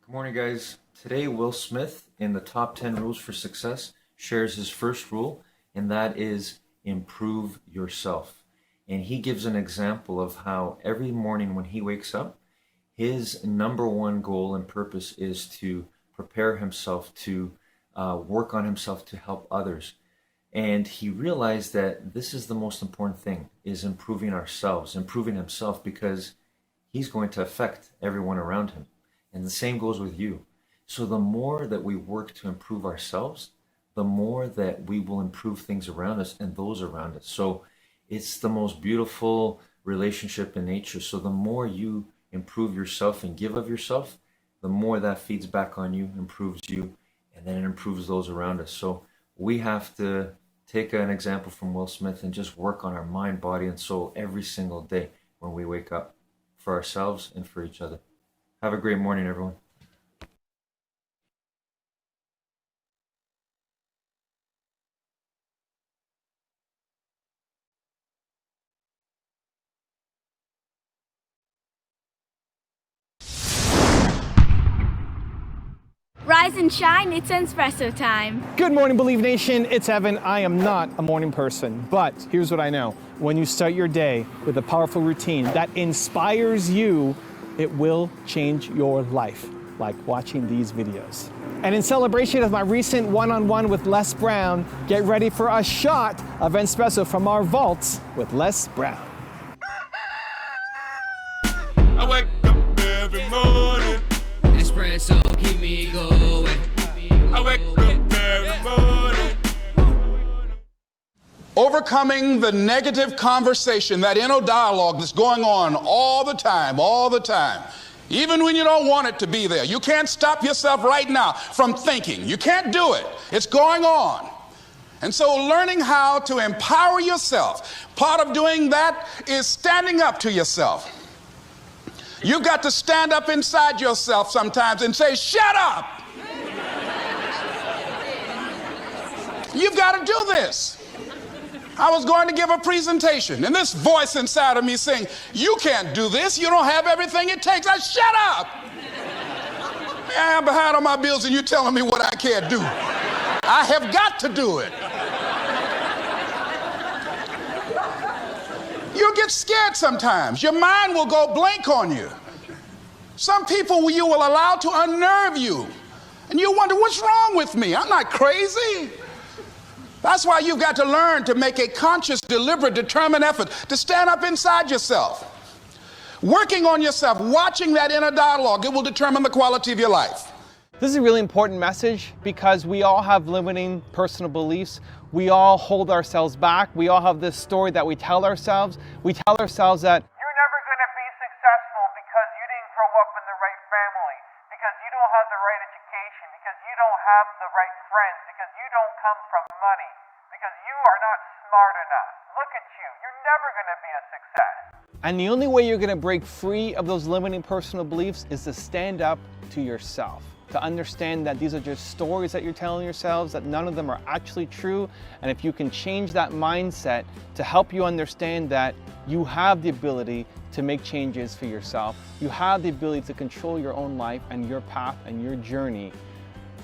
Good morning, guys. Today, Will Smith, in the top 10 rules for success, shares his first rule, and that is improve yourself. And he gives an example of how every morning when he wakes up, his number one goal and purpose is to prepare himself to work on himself to help others. And he realized that this is the most important thing, is improving ourselves, improving himself, because he's going to affect everyone around him. And the same goes with you. So the more that we work to improve ourselves, the more that we will improve things around us and those around us. So it's the most beautiful relationship in nature. So the more you improve yourself and give of yourself, the more that feeds back on you, improves you, and then it improves those around us. So we have to take an example from Will Smith and just work on our mind, body, and soul every single day when we wake up, for ourselves and for each other. Have a great morning, everyone. Rise and shine, it's espresso time. Good morning, Believe Nation. It's Evan. I am not a morning person, but here's what I know. When you start your day with a powerful routine that inspires you, it will change your life, like watching these videos. And in celebration of my recent one-on-one with Les Brown, get ready for a shot of espresso from our vaults with Les Brown. I wake up every morning. Espresso, keep me going. I wake up every morning. Overcoming the negative conversation, that inner dialogue that's going on all the time, even when you don't want it to be there. You can't stop yourself right now from thinking. You can't do it. It's going on. And so learning how to empower yourself, part of doing that is standing up to yourself. You've got to stand up inside yourself sometimes and say, shut up. You've got to do this. I was going to give a presentation, and this voice inside of me saying, you can't do this. You don't have everything it takes. I shut up. I'm behind on my bills, and you're telling me what I can't do. I have got to do it. You'll get scared sometimes. Your mind will go blank on you. Some people you will allow to unnerve you, and you wonder, what's wrong with me? I'm not crazy. That's why you've got to learn to make a conscious, deliberate, determined effort to stand up inside yourself. Working on yourself, watching that inner dialogue, it will determine the quality of your life. This is a really important message because we all have limiting personal beliefs. we all hold ourselves back. We all have this story that we tell ourselves. We tell ourselves that you're never going to be successful because you didn't grow up in the right family, because you don't have the right education, because you don't have the right friends, because you don't come from money, because you are not smart enough. Look at you. You're never going to be a success. And the only way you're going to break free of those limiting personal beliefs is to stand up to yourself, to understand that these are just stories that you're telling yourselves, that none of them are actually true. And if you can change that mindset to help you understand that you have the ability to make changes for yourself, you have the ability to control your own life and your path and your journey,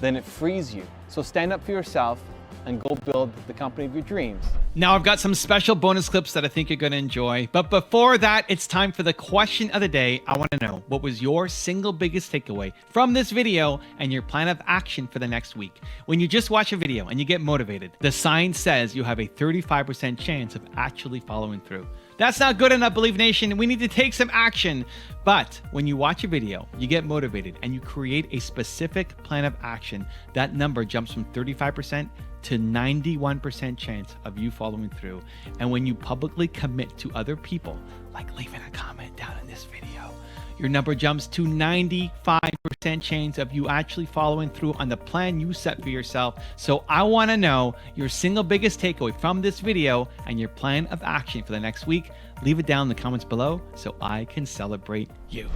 then it frees you. So stand up for yourself and go build the company of your dreams. Now I've got some special bonus clips that I think you're going to enjoy. But before that, it's time for the question of the day. I want to know, what was your single biggest takeaway from this video and your plan of action for the next week? When you just watch a video and you get motivated, the sign says you have a 35% chance of actually following through. That's not good enough, Believe Nation. We need to take some action. But when you watch a video, you get motivated and you create a specific plan of action, that number jumps from 35% to 91% chance of you following through. And when you publicly commit to other people, like leaving a comment down in this video, your number jumps to 95% chance of you actually following through on the plan you set for yourself. So I want to know your single biggest takeaway from this video and your plan of action for the next week. Leave it down in the comments below so I can celebrate you.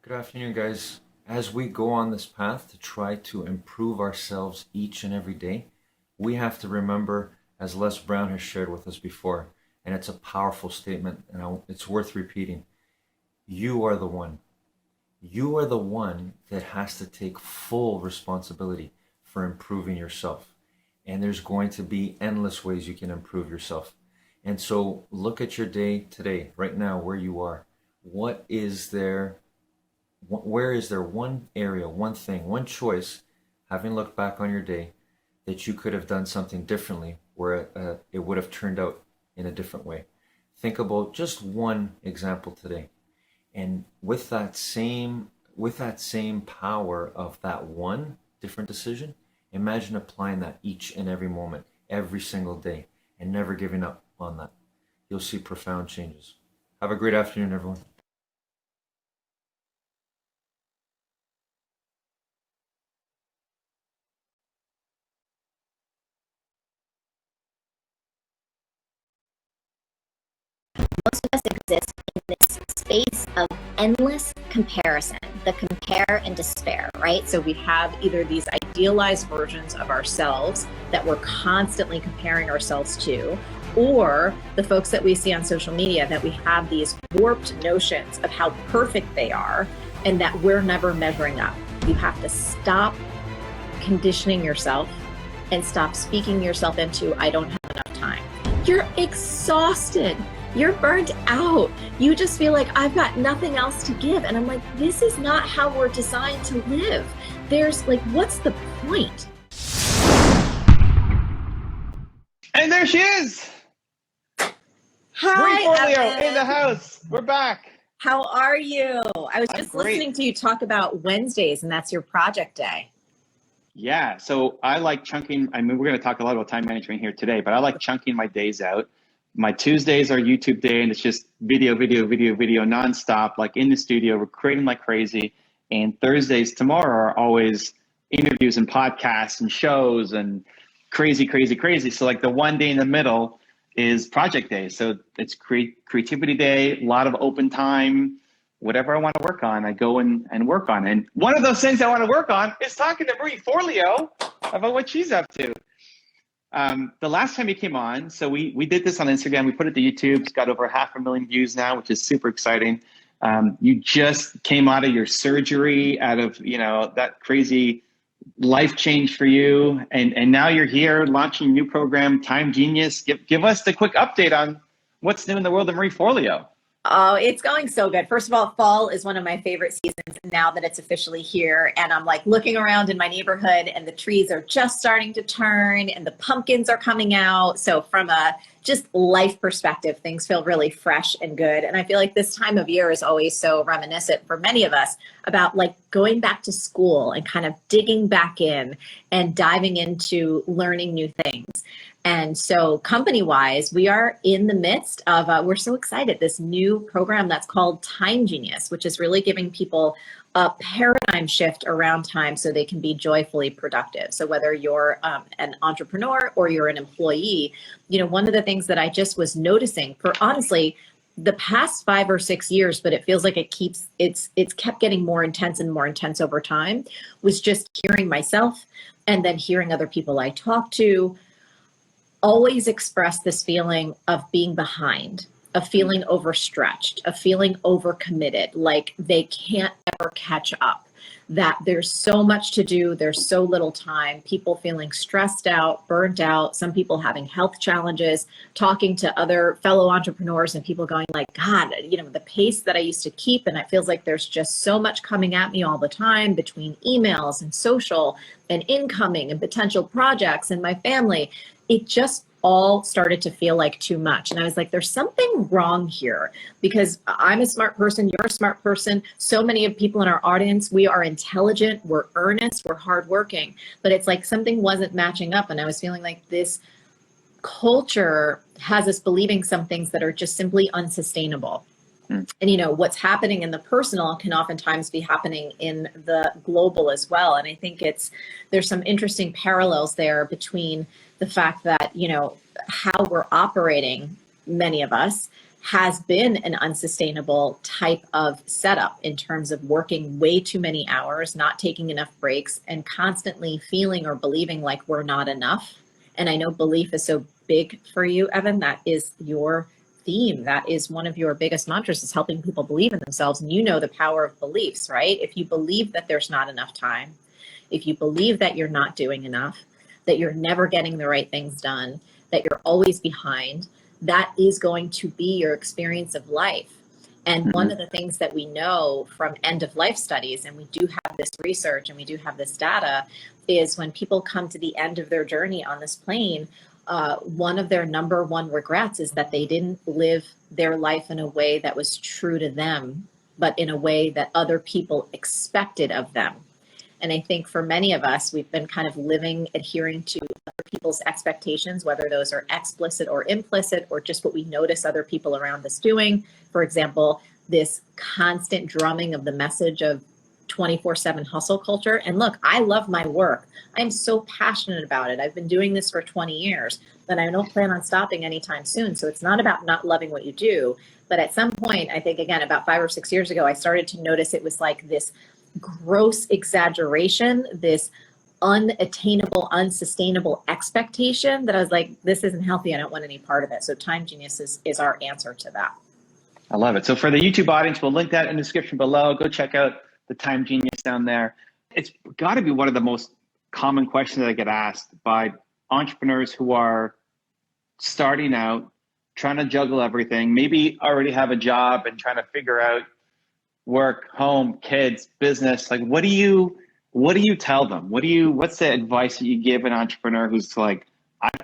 Good afternoon, guys. As we go on this path to try to improve ourselves each and every day, we have to remember, as Les Brown has shared with us before, and it's a powerful statement and it's worth repeating, you are the one. You are the one that has to take full responsibility for improving yourself. And there's going to be endless ways you can improve yourself. And so look at your day today, right now, where you are. Where is there one area, one thing, one choice, having looked back on your day, that you could have done something differently where it would have turned out in a different way? Think about just one example today. And with that same power of that one different decision, imagine applying that each and every moment, every single day, and never giving up on that. You'll see profound changes. Have a great afternoon, everyone. Most of us exist in this space of endless comparison, the compare and despair, right? So we have either these idealized versions of ourselves that we're constantly comparing ourselves to, or the folks that we see on social media that we have these warped notions of how perfect they are and that we're never measuring up. You have to stop conditioning yourself and stop speaking yourself into, I don't have enough time. You're exhausted. You're burnt out. You just feel like I've got nothing else to give. And I'm like, this is not how we're designed to live. There's like, what's the point? And there she is! Hi, Folio Evan. in the house. We're back. How are you? I was I'm just great. listening to you talk about Wednesdays, and that's your project day. Yeah, so I like chunking. I mean, we're going to talk a lot about time management here today, but I like chunking my days out. My Tuesdays are YouTube day, and it's just video nonstop, like in the studio. We're creating like crazy. And Thursdays tomorrow are always interviews and podcasts and shows and crazy. So like the one day in the middle is project day. So it's creativity day, a lot of open time. Whatever I want to work on, I go and work on. And one of those things I want to work on is talking to Marie Forleo about what she's up to. The last time you came on, so we did this on Instagram. We put it to YouTube. It's got over 500,000 views now, which is super exciting. You just came out of your surgery, out of, that crazy life change for you. And now you're here launching a new program, Time Genius. Give us the quick update on what's new in the world of Marie Forleo. Oh, it's going so good. First of all, fall is one of my favorite seasons now that it's officially here. And I'm like looking around in my neighborhood and the trees are just starting to turn and the pumpkins are coming out. So from a just life perspective, things feel really fresh and good. And I feel like this time of year is always so reminiscent for many of us about like going back to school and kind of digging back in and diving into learning new things. And so company wise, we are in the midst of, we're so excited, this new program that's called Time Genius, which is really giving people a paradigm shift around time so they can be joyfully productive. So whether you're an entrepreneur or you're an employee, you know, one of the things that I just was noticing for honestly, the past 5 or 6 years, but it feels like it's kept getting more intense and more intense over time, was just hearing myself and then hearing other people I talk to always express this feeling of being behind, of feeling overstretched, of feeling overcommitted, like they can't ever catch up, that there's so much to do, there's so little time, people feeling stressed out, burnt out, some people having health challenges, talking to other fellow entrepreneurs and people going like, God, you know, the pace that I used to keep, and it feels like there's just so much coming at me all the time between emails and social and incoming and potential projects and my family. It just all started to feel like too much. And I was like, there's something wrong here because I'm a smart person. You're a smart person. So many of people in our audience, we are intelligent, we're earnest, we're hardworking, but it's like something wasn't matching up. And I was feeling like this culture has us believing some things that are just simply unsustainable. And, you know, what's happening in the personal can oftentimes be happening in the global as well. And I think there's some interesting parallels there between the fact that, you know, how we're operating, many of us, has been an unsustainable type of setup in terms of working way too many hours, not taking enough breaks, and constantly feeling or believing like we're not enough. And I know belief is so big for you, Evan. That is your theme. That is one of your biggest mantras, is helping people believe in themselves. And you know the power of beliefs, right? If you believe that there's not enough time, if you believe that you're not doing enough, that you're never getting the right things done, that you're always behind, that is going to be your experience of life. And one of the things that we know from end of life studies, and we do have this research and we do have this data, is when people come to the end of their journey on this plane, one of their number one regrets is that they didn't live their life in a way that was true to them, but in a way that other people expected of them. And I think for many of us, we've been kind of living, adhering to other people's expectations, whether those are explicit or implicit, or just what we notice other people around us doing. For example, this constant drumming of the message of 24/7 hustle culture. And look, I love my work. I'm so passionate about it. I've been doing this for 20 years, and I don't plan on stopping anytime soon. So it's not about not loving what you do. But at some point, I think, again, about 5 or 6 years ago, I started to notice it was like this gross exaggeration, this unattainable, unsustainable expectation that I was like, this isn't healthy. I don't want any part of it. So Time Genius is our answer to that. I love it. So for the YouTube audience, we'll link that in the description below. Go check out the Time Genius down there. It's got to be one of the most common questions that I get asked by entrepreneurs who are starting out, trying to juggle everything, maybe already have a job and trying to figure out work, home, kids, business. Like, what do you tell them? What's the advice that you give an entrepreneur who's like,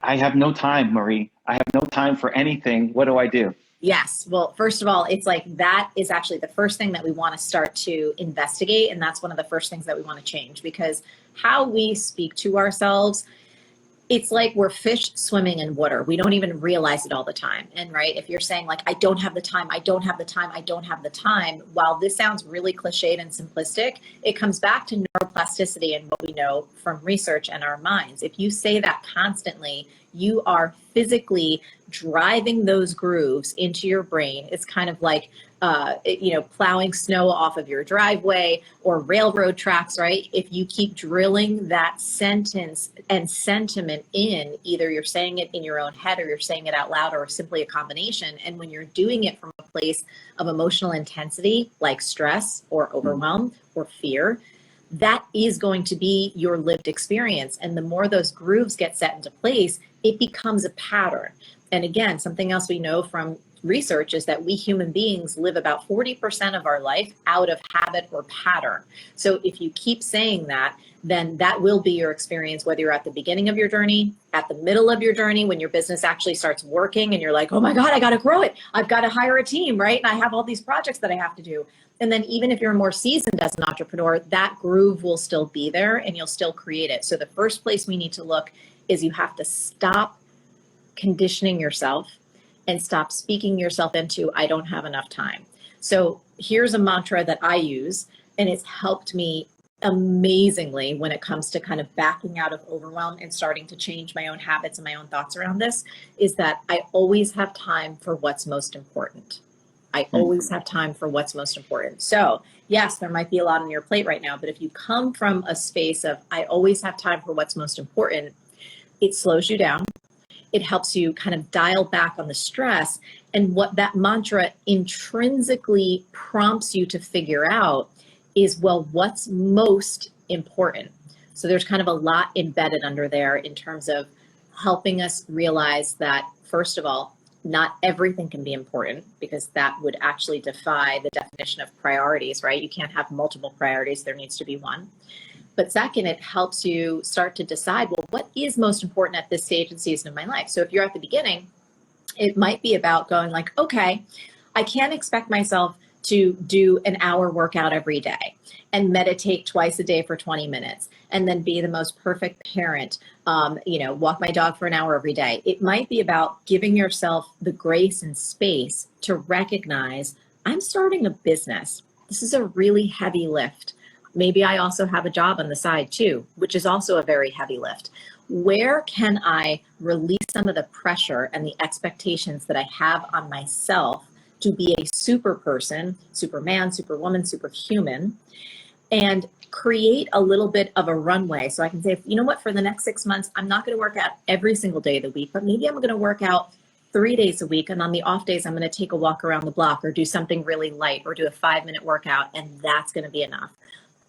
I have no time, Marie. I have no time for anything. What do I do? Yes. Well, first of all, it's like that is actually the first thing that we want to start to investigate. And that's one of the first things that we want to change, because how we speak to ourselves, it's like we're fish swimming in water. We don't even realize it all the time. And right, if you're saying like, I don't have the time, I don't have the time, I don't have the time, while this sounds really cliched and simplistic, it comes back to neuroplasticity and what we know from research and our minds. If you say that constantly, you are physically driving those grooves into your brain. It's kind of like, plowing snow off of your driveway or railroad tracks, right? If you keep drilling that sentence and sentiment in, either you're saying it in your own head or you're saying it out loud or simply a combination. And when you're doing it from a place of emotional intensity, like stress or overwhelm or fear, that is going to be your lived experience. And the more those grooves get set into place, it becomes a pattern. And again, something else we know from research is that we human beings live about 40% of our life out of habit or pattern. So if you keep saying that, then that will be your experience, whether you're at the beginning of your journey, at the middle of your journey, when your business actually starts working and you're like, oh my God, I got to grow it. I've got to hire a team, right? And I have all these projects that I have to do. And then even if you're more seasoned as an entrepreneur, that groove will still be there and you'll still create it. So the first place we need to look is you have to stop conditioning yourself and stop speaking yourself into, I don't have enough time. So here's a mantra that I use, and it's helped me amazingly when it comes to kind of backing out of overwhelm and starting to change my own habits and my own thoughts around this, is that I always have time for what's most important. I always have time for what's most important. So yes, there might be a lot on your plate right now, but if you come from a space of, I always have time for what's most important, it slows you down. It helps you kind of dial back on the stress. And what that mantra intrinsically prompts you to figure out is, well, what's most important? So there's kind of a lot embedded under there in terms of helping us realize that, first of all, not everything can be important, because that would actually defy the definition of priorities, right? You can't have multiple priorities. There needs to be one. But second, it helps you start to decide, well, what is most important at this stage and season of my life? So if you're at the beginning, it might be about going like, okay, I can't expect myself to do an hour workout every day and meditate twice a day for 20 minutes and then be the most perfect parent, walk my dog for an hour every day. It might be about giving yourself the grace and space to recognize, I'm starting a business. This is a really heavy lift. Maybe I also have a job on the side too, which is also a very heavy lift. Where can I release some of the pressure and the expectations that I have on myself to be a super person, superman, superwoman, superhuman, and create a little bit of a runway so I can say, you know what, for the next 6 months, I'm not going to work out every single day of the week, but maybe I'm going to work out 3 days a week. And on the off days, I'm going to take a walk around the block or do something really light or do a 5-minute workout. And that's going to be enough.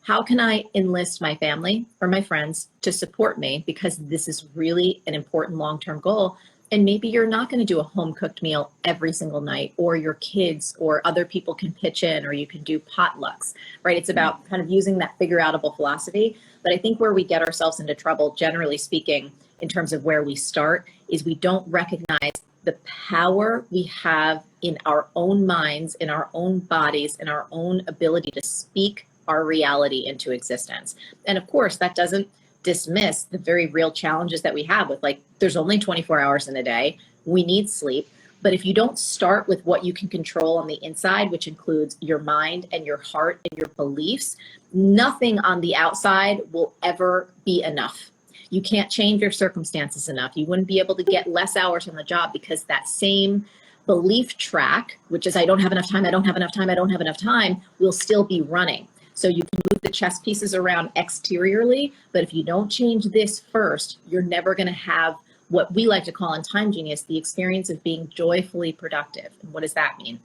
How can I enlist my family or my friends to support me? Because this is really an important long-term goal. And maybe you're not going to do a home-cooked meal every single night, or your kids or other people can pitch in, or you can do potlucks, right? It's about kind of using that figure-outable philosophy. But I think where we get ourselves into trouble, generally speaking, in terms of where we start, is we don't recognize the power we have in our own minds, in our own bodies, in our own ability to speak our reality into existence. And of course, that doesn't dismiss the very real challenges that we have with, like, there's only 24 hours in a day. We need sleep. But if you don't start with what you can control on the inside, which includes your mind and your heart and your beliefs, nothing on the outside will ever be enough. You can't change your circumstances enough. You wouldn't be able to get less hours on the job, because that same belief track, which is I don't have enough time, I don't have enough time, I don't have enough time, will still be running. So you can move the chess pieces around exteriorly, but if you don't change this first, you're never going to have what we like to call in Time Genius the experience of being joyfully productive. And what does that mean?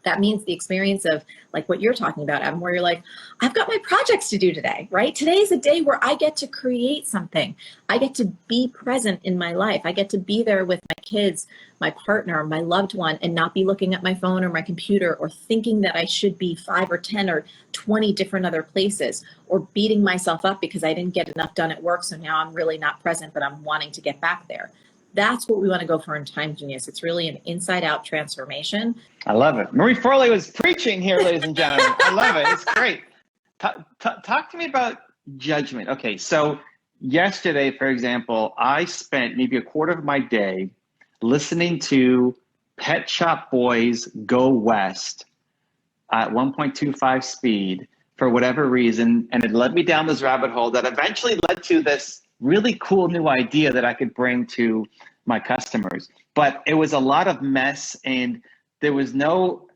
That means the experience of, like what you're talking about, Adam, where you're like, I've got my projects to do today, right? Today is a day where I get to create something. I get to be present in my life. I get to be there with my kids, my partner, my loved one, and not be looking at my phone or my computer or thinking that I should be 5 or 10 or 20 different other places, or beating myself up because I didn't get enough done at work. So now I'm really not present, but I'm wanting to get back there. That's what we want to go for in Time Genius. It's really an inside-out transformation. I love it. Marie Forley was preaching here, ladies and gentlemen. I love it. It's great. Talk to me about judgment. Okay, so yesterday, for example, I spent maybe a quarter of my day listening to Pet Shop Boys Go West at 1.25 speed for whatever reason, and it led me down this rabbit hole that eventually led to this really cool new idea that I could bring to my customers. But it was a lot of mess, and there was no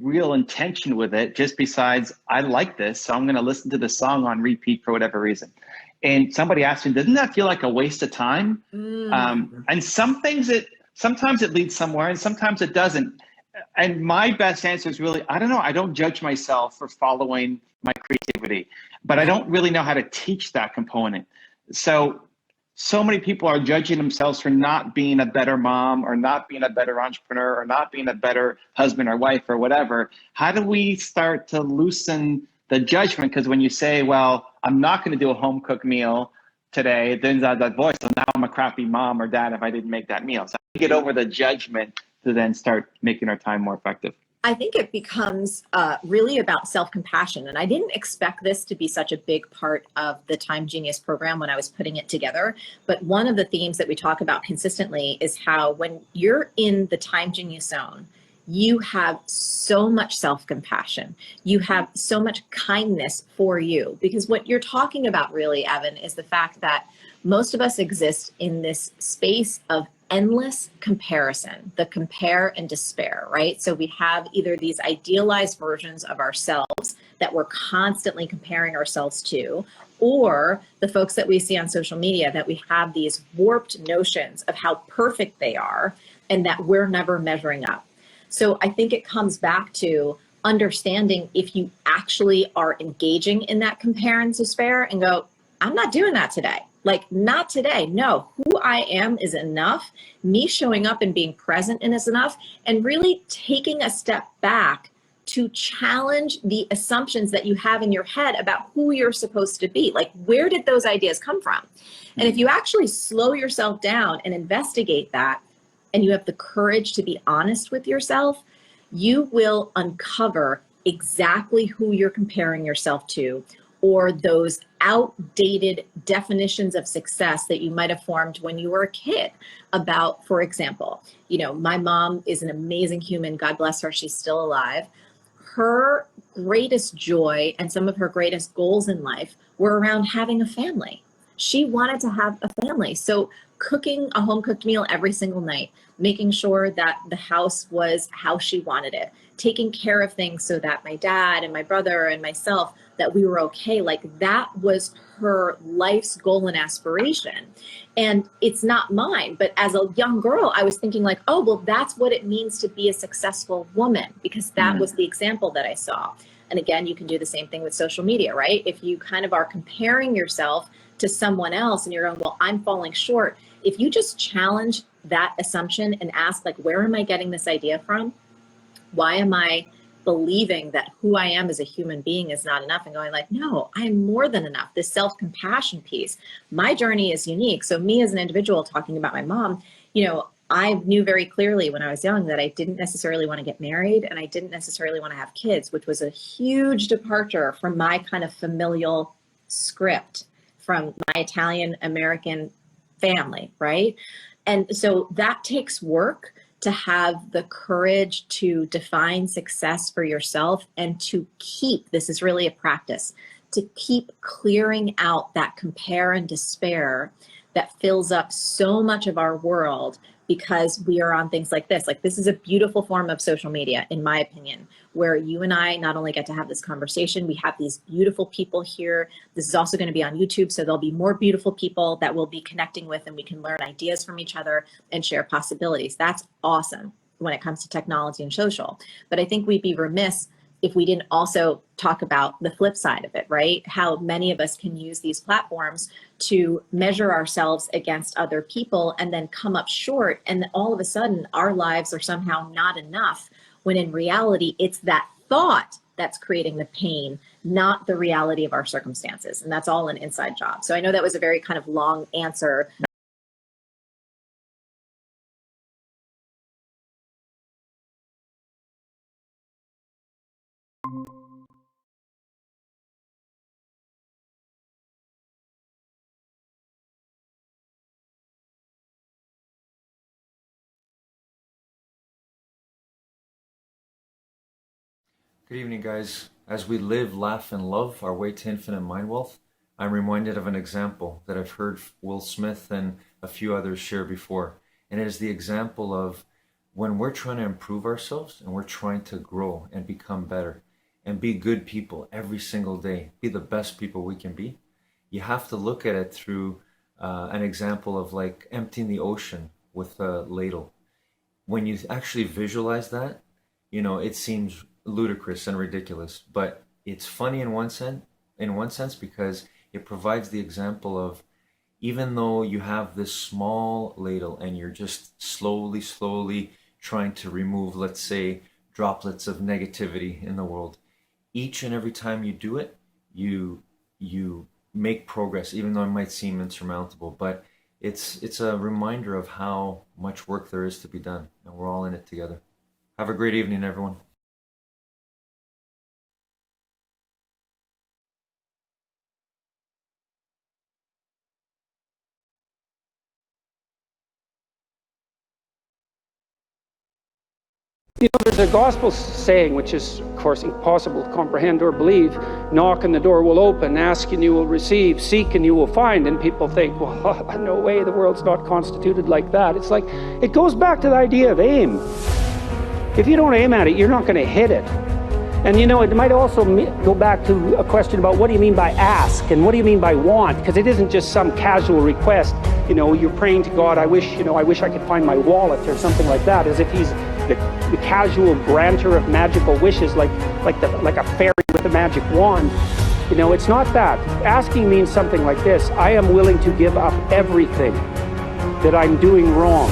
real intention with it, just besides, I like this, so I'm going to listen to the song on repeat for whatever reason. And somebody asked me, doesn't that feel like a waste of time? And sometimes it leads somewhere, and sometimes it doesn't. And my best answer is really, I don't know. I don't judge myself for following my creativity, but I don't really know how to teach that component. So so many people are judging themselves for not being a better mom or not being a better entrepreneur or not being a better husband or wife or whatever. How do we start to loosen the judgment? Because when you say, well, I'm not going to do a home cooked meal today, then that voice, so now I'm a crappy mom or dad if I didn't make that meal. So how do we get over the judgment to then start making our time more effective? I think it becomes really about self-compassion. And I didn't expect this to be such a big part of the Time Genius program when I was putting it together. But one of the themes that we talk about consistently is how when you're in the Time Genius zone, you have so much self-compassion. You have so much kindness for you. Because what you're talking about really, Evan, is the fact that most of us exist in this space of endless comparison, the compare and despair, right? So we have either these idealized versions of ourselves that we're constantly comparing ourselves to, or the folks that we see on social media that we have these warped notions of how perfect they are and that we're never measuring up. So I think it comes back to understanding if you actually are engaging in that compare and despair and go, I'm not doing that today. Like, not today. No, who I am is enough. Me showing up and being present in is enough. And really taking a step back to challenge the assumptions that you have in your head about who you're supposed to be. Like, where did those ideas come from? And if you actually slow yourself down and investigate that, and you have the courage to be honest with yourself, you will uncover exactly who you're comparing yourself to, or those outdated definitions of success that you might have formed when you were a kid about, for example, my mom is an amazing human. God bless her. She's still alive. Her greatest joy and some of her greatest goals in life were around having a family. She wanted to have a family. So cooking a home cooked meal every single night, making sure that the house was how she wanted it, taking care of things so that my dad and my brother and myself, that we were okay. Like, that was her life's goal and aspiration. And it's not mine. But as a young girl, I was thinking like, oh, well, that's what it means to be a successful woman, because that was the example that I saw. And again, you can do the same thing with social media, right? If you kind of are comparing yourself to someone else and you're going, well, I'm falling short. If you just challenge that assumption and ask, like, where am I getting this idea from? Why am I believing that who I am as a human being is not enough? And going like, no, I'm more than enough. This self-compassion piece, my journey is unique. So me as an individual, talking about my mom, I knew very clearly when I was young that I didn't necessarily want to get married and I didn't necessarily want to have kids, which was a huge departure from my kind of familial script from my Italian American family, right? And so that takes work to have the courage to define success for yourself and to keep, this is really a practice, to keep clearing out that compare and despair that fills up so much of our world because we are on things like this. Like, this is a beautiful form of social media, in my opinion, where you and I not only get to have this conversation, we have these beautiful people here. This is also going to be on YouTube, so there'll be more beautiful people that we'll be connecting with, and we can learn ideas from each other and share possibilities. That's awesome when it comes to technology and social. But I think we'd be remiss if we didn't also talk about the flip side of it, right? How many of us can use these platforms to measure ourselves against other people and then come up short. And all of a sudden our lives are somehow not enough, when in reality, it's that thought that's creating the pain, not the reality of our circumstances. And that's all an inside job. So I know that was a very kind of long answer. Good evening, guys. As we live, laugh, and love our way to infinite mind wealth, I'm reminded of an example that I've heard Will Smith and a few others share before. And it is the example of when we're trying to improve ourselves and we're trying to grow and become better and be good people every single day, be the best people we can be, you have to look at it through an example of like emptying the ocean with a ladle. When you actually visualize that, it seems ludicrous and ridiculous, but it's funny in one sense because it provides the example of even though you have this small ladle and you're just slowly trying to remove, let's say, droplets of negativity in the world, each and every time you do it, you make progress, even though it might seem insurmountable. But it's a reminder of how much work there is to be done, and we're all in it together. Have a great evening, everyone. You know, there's a gospel saying, which is, of course, impossible to comprehend or believe: knock and the door will open, ask and you will receive, seek and you will find. And people think, well, no way, the world's not constituted like that. It's like, it goes back to the idea of aim. If you don't aim at it, you're not going to hit it. And you know, it might also go back to a question about what do you mean by ask and what do you mean by want? Because it isn't just some casual request. You know, you're praying to God, I wish I could find my wallet or something like that, as if he's the casual granter of magical wishes, like a fairy with a magic wand. You know, it's not that. Asking means something like this: I am willing to give up everything that I'm doing wrong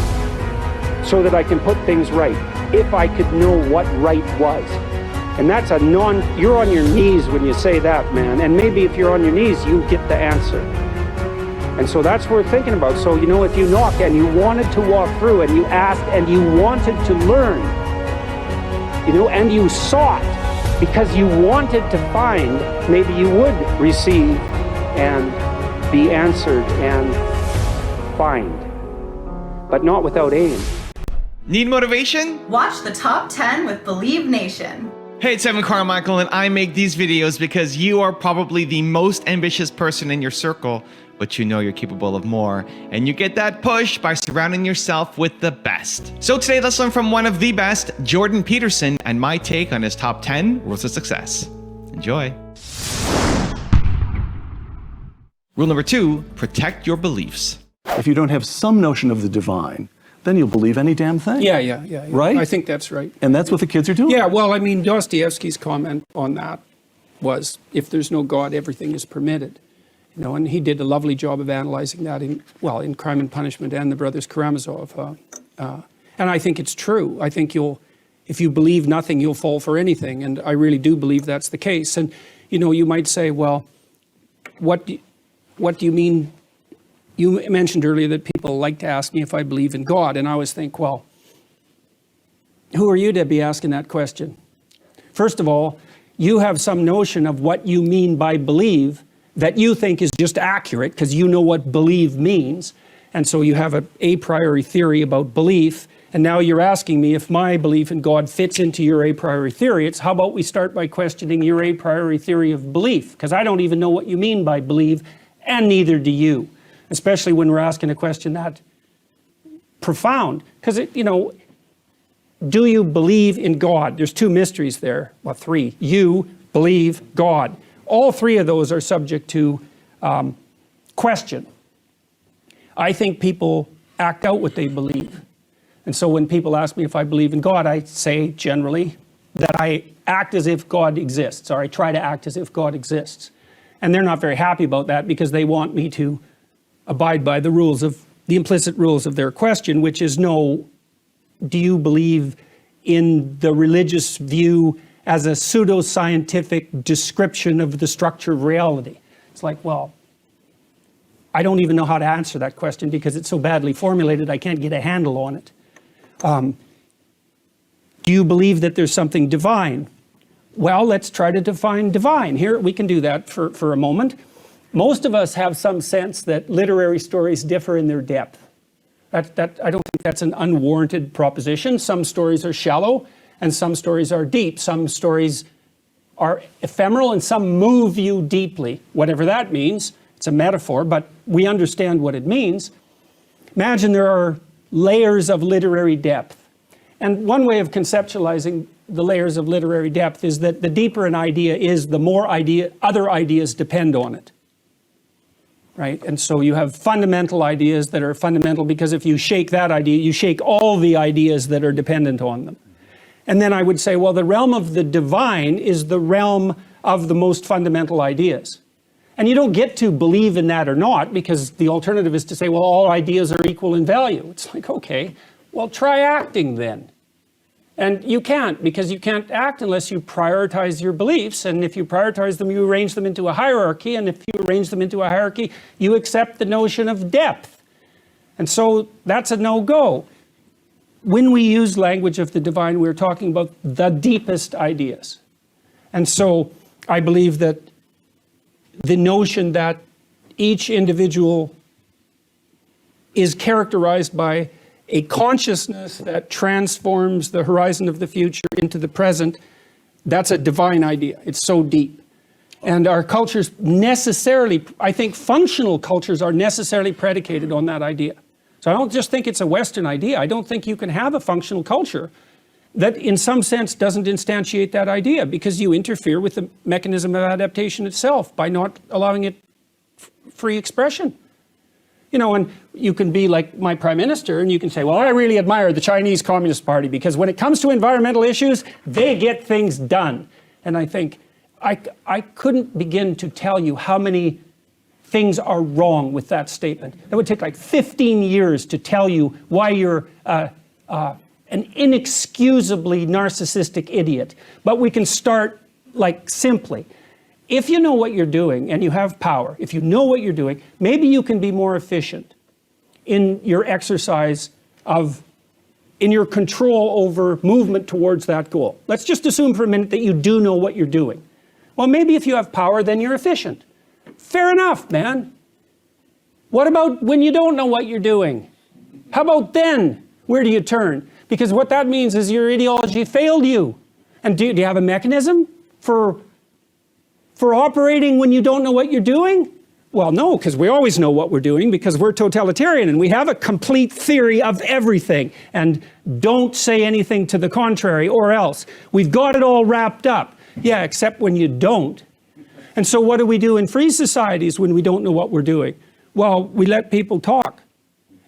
so that I can put things right, if I could know what right was. And that's you're on your knees when you say that, man. And maybe if you're on your knees, you get the answer. And so that's what we're thinking about. So, you know, if you knock and you wanted to walk through and you asked and you wanted to learn, you know, and you sought because you wanted to find, maybe you would receive and be answered and find, but not without aim. Need motivation? Watch the Top 10 with Believe Nation. Hey, it's Evan Carmichael, and I make these videos because you are probably the most ambitious person in your circle, but you know you're capable of more, and you get that push by surrounding yourself with the best. So today, let's learn from one of the best, Jordan Peterson, and my take on his top 10 rules of success. Enjoy. Rule number 2, protect your beliefs. If you don't have some notion of the divine, then you'll believe any damn thing. Yeah. Right? I think that's right. And that's what the kids are doing. Yeah, well, I mean, Dostoevsky's comment on that was, if there's no God, everything is permitted. You know, and he did a lovely job of analyzing that in Crime and Punishment and the Brothers Karamazov. And I think it's true. I think if you believe nothing, you'll fall for anything. And I really do believe that's the case. And, you know, you might say, well, what do you mean? You mentioned earlier that people like to ask me if I believe in God. And I always think, well, who are you to be asking that question? First of all, you have some notion of what you mean by believe that you think is just accurate because you know what believe means. And so you have a priori theory about belief. And now you're asking me if my belief in God fits into your a priori theory. It's how about we start by questioning your a priori theory of belief? Because I don't even know what you mean by believe, and neither do you. Especially when we're asking a question that profound. Because, you know, do you believe in God? There's two mysteries there. Well, three. You believe God. All three of those are subject to question. I think people act out what they believe. And so when people ask me if I believe in God, I say generally that I act as if God exists, or I try to act as if God exists. And they're not very happy about that because they want me to abide by the implicit rules of their question, which is, no, do you believe in the religious view as a pseudoscientific description of the structure of reality? It's like, well, I don't even know how to answer that question because it's so badly formulated, I can't get a handle on it. Do you believe that there's something divine? Well, let's try to define divine. Here, we can do that for a moment. Most of us have some sense that literary stories differ in their depth. I don't think that's an unwarranted proposition. Some stories are shallow and some stories are deep. Some stories are ephemeral and some move you deeply. Whatever that means, it's a metaphor, but we understand what it means. Imagine there are layers of literary depth. And one way of conceptualizing the layers of literary depth is that the deeper an idea is, the more other ideas depend on it. Right? And so you have fundamental ideas that are fundamental because if you shake that idea, you shake all the ideas that are dependent on them. And then I would say, well, the realm of the divine is the realm of the most fundamental ideas. And you don't get to believe in that or not, because the alternative is to say, well, all ideas are equal in value. It's like, okay, well, try acting then. And you can't, because you can't act unless you prioritize your beliefs. And if you prioritize them, you arrange them into a hierarchy. And if you arrange them into a hierarchy, you accept the notion of depth. And so that's a no-go. When we use language of the divine, we're talking about the deepest ideas. And so I believe that the notion that each individual is characterized by a consciousness that transforms the horizon of the future into the present, that's a divine idea. It's so deep. And our cultures necessarily, I think functional cultures are necessarily predicated on that idea. So I don't just think it's a Western idea. I don't think you can have a functional culture that in some sense doesn't instantiate that idea, because you interfere with the mechanism of adaptation itself by not allowing it free expression. You know, and you can be like my prime minister and you can say, well, I really admire the Chinese Communist Party because when it comes to environmental issues, they get things done. And I think I couldn't begin to tell you how many things are wrong with that statement. That would take like 15 years to tell you why you're an inexcusably narcissistic idiot. But we can start like simply. If you know what you're doing and you have power, if you know what you're doing, maybe you can be more efficient in your exercise in your control over movement towards that goal. Let's just assume for a minute that you do know what you're doing. Well, maybe if you have power, then you're efficient. Fair enough, man. What about when you don't know what you're doing? How about then? Where do you turn? Because what that means is your ideology failed you. And do you have a mechanism for operating when you don't know what you're doing? Well, no, because we always know what we're doing because we're totalitarian and we have a complete theory of everything and don't say anything to the contrary or else. We've got it all wrapped up. Yeah, except when you don't. And so what do we do in free societies when we don't know what we're doing? Well, we let people talk.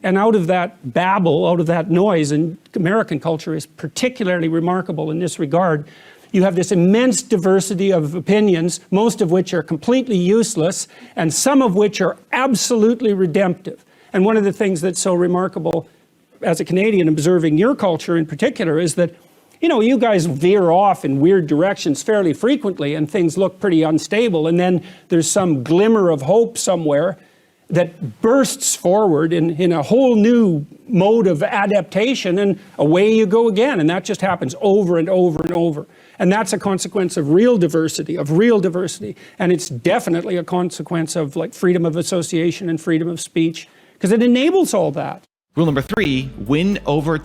And out of that babble, out of that noise, and American culture is particularly remarkable in this regard, you have this immense diversity of opinions, most of which are completely useless, and some of which are absolutely redemptive. And one of the things that's so remarkable as a Canadian observing your culture in particular is that, you know, you guys veer off in weird directions fairly frequently and things look pretty unstable, and then there's some glimmer of hope somewhere that bursts forward in a whole new mode of adaptation, and away you go again. And that just happens over and over and over. And that's a consequence of real diversity. And it's definitely a consequence of like freedom of association and freedom of speech, because it enables all that. Rule number 3, win over